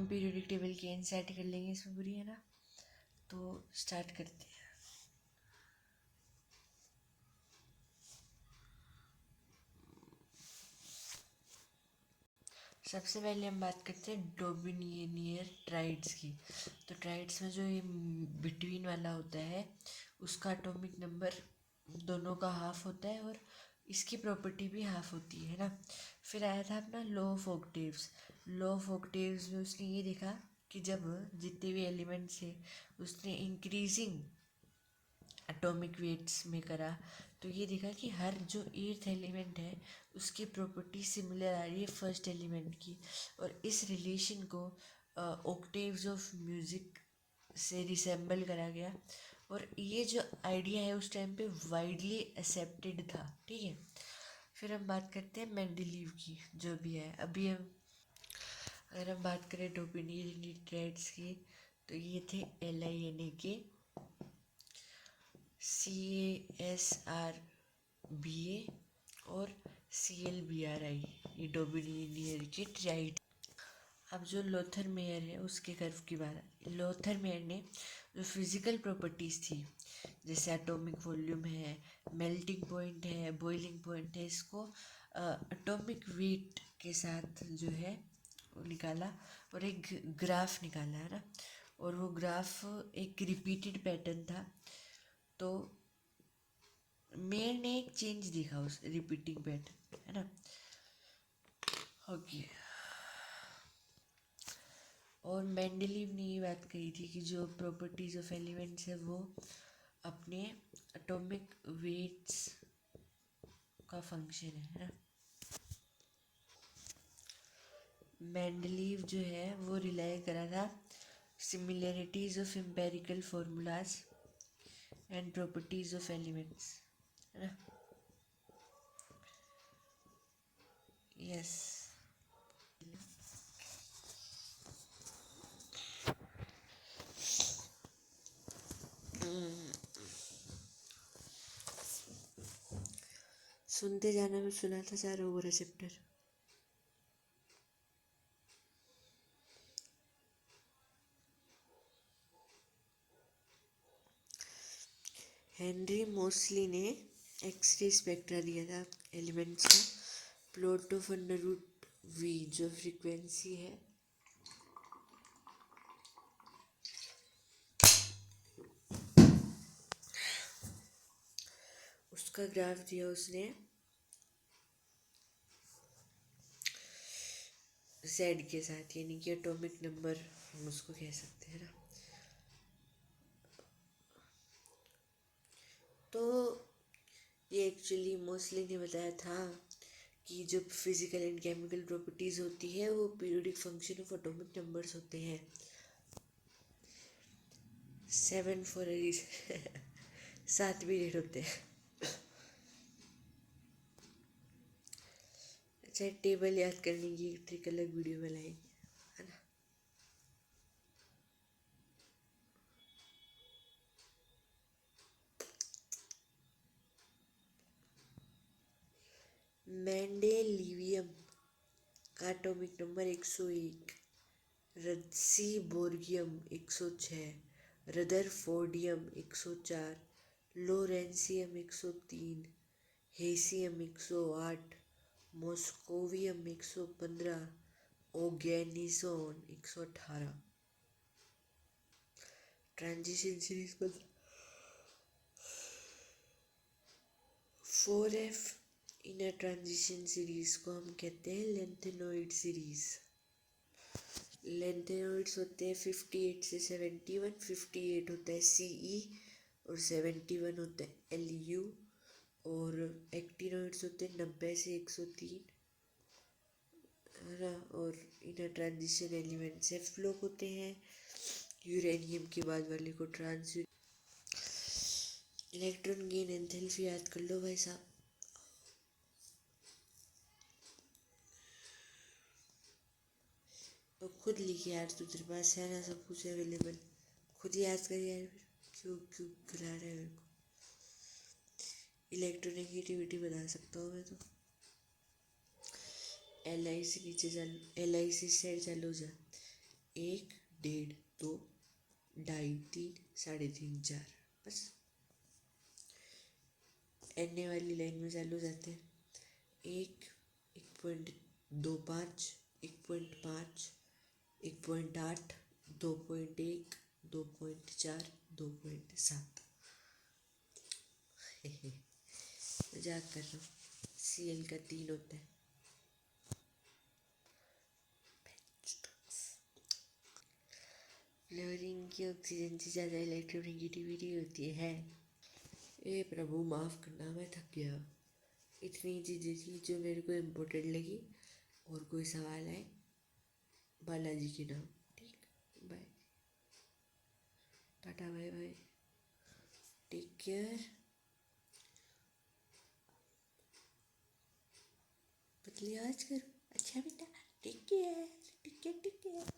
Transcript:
हम periodic table की NCERT कर लेंगे इसमें पूरी, है ना। तो स्टार्ट करते हैं। सबसे पहले हम बात करते हैं डोमिनियर ट्राइड्स की। तो ट्राइड्स में जो ये बिटवीन वाला होता है उसका एटॉमिक नंबर दोनों का हाफ होता है और इसकी प्रॉपर्टी भी हाफ होती है ना। फिर आया था अपना law of octaves. Law of octaves में उसने ये देखा कि जब जितने भी एलिमेंट्स है उसने इंक्रीजिंग एटॉमिक वेट्स में करा, तो ये देखा कि हर जो एर्थ एलिमेंट है उसकी प्रॉपर्टी सिमिलर आ रही है फर्स्ट एलिमेंट की। और इस रिलेशन को ऑक्टेव्स ऑफ म्यूज़िक से रिसेंबल करा गया। और ये जो आइडिया है उस टाइम पे वाइडली एक्सेप्टेड था, ठीक है। फिर हम बात करते हैं मेंडलीव की, जो भी है अभी हम अगर हम बात करें डोमिनियन की, तो ये थे LINA CASRBA और CLBRI, ये डोमिनियर के ट्राइड। अब जो लोथर मेयर है उसके कर्व की बात। लोथर मेयर ने जो फिजिकल प्रॉपर्टीज़ थी जैसे एटॉमिक वॉल्यूम है, मेल्टिंग पॉइंट है, बॉइलिंग पॉइंट है, इसको एटॉमिक वेट के साथ जो है वो निकाला और एक ग्राफ निकाला, है ना। और वो ग्राफ एक रिपीटेड पैटर्न था। तो मेयर ने एक चेंज देखा उस रिपीटिंग पैटर्न, है ना। ओके। और मेंडलीव ने ये बात कही थी कि जो प्रॉपर्टीज ऑफ एलिमेंट्स है वो अपने एटॉमिक वेट्स का फंक्शन है ना। मेंडलीव जो है वो रिलाई करा था similarities of empirical formulas and properties of elements, है ना। यस। सुनते जाना, मैं सुनाता जा रहा हूँ पूरा चैप्टर। हेनरी मोस्ली ने एक्सरे स्पेक्ट्रा दिया था एलिमेंट्स का। Plot of under root V जो फ्रीक्वेंसी है उसका ग्राफ दिया उसने जेड के साथ, यानी कि एटॉमिक नंबर हम उसको कह सकते हैं ना। तो ये एक्चुअली मोस्टली ने बताया था कि जो फिजिकल एंड केमिकल प्रॉपर्टीज़ होती है वो periodic function of atomic numbers होते हैं। 7 फॉर अ रीजन 7 पीरियड होते हैं। अच्छा, टेबल याद करने की एक ट्रिक अलग वीडियो में लाएंगे, है ना। मेंडेलिवियम का atomic number 101, रद्सीबोर्गियम 106, rutherfordium 104, लोरेंसियम 103, हेसियम 108, moscovium 115, ओगेनिसोन 118। Transition series पर 4F इन ट्रांजिशन सीरीज को हम कहते हैं लेंथेनॉइड सीरीज। लेंथेनॉइड्स होते हैं 58 से 71। 58 होता है CE और 71 होता है LU। और एक्टिनॉइड्स होते हैं 90 से 103, है ना। और इनर ट्रांजिशन एलिमेंट्स एफ लोग होते हैं। यूरेनियम के बाद वाले को ट्रांस। इलेक्ट्रॉन गेन एंथैल्पी याद कर लो भाई साहब। तो खुद लिख यार, तू तेरे पास है ना सब कुछ अवेलेबल, खुद याद कर यार। फिर क्यों क्यों खिला रहे हैं मेरे को। इलेक्ट्रोनेगेटिविटी बता सकता हूँ मैं तो। LIC नीचे चल, LIC साइड चालू हो जा। 1, 1.5, 2, 2.5, 3, 3.5, 4 बस। एन ए वाली लाइन में चालू जाते हैं। 1, 1.25, 1.5, 1.8, 2.1, 2.4, 2.7। मजाक कर रहा हूँ। Cl का 3 होता है। फ्लोरीन की ऑक्सीजन से ज़्यादा इलेक्ट्रोनेगेटिविटी होती है। ए प्रभु माफ़ करना, मैं थक गया। इतनी चीज़ें थी जो मेरे को इम्पोर्टेंट लगी। और कोई सवाल है बालाजी के नाम। ठीक, bye, tata, bye bye, take care. पतली आवाज करो। अच्छा बेटा, take care, take care, take care.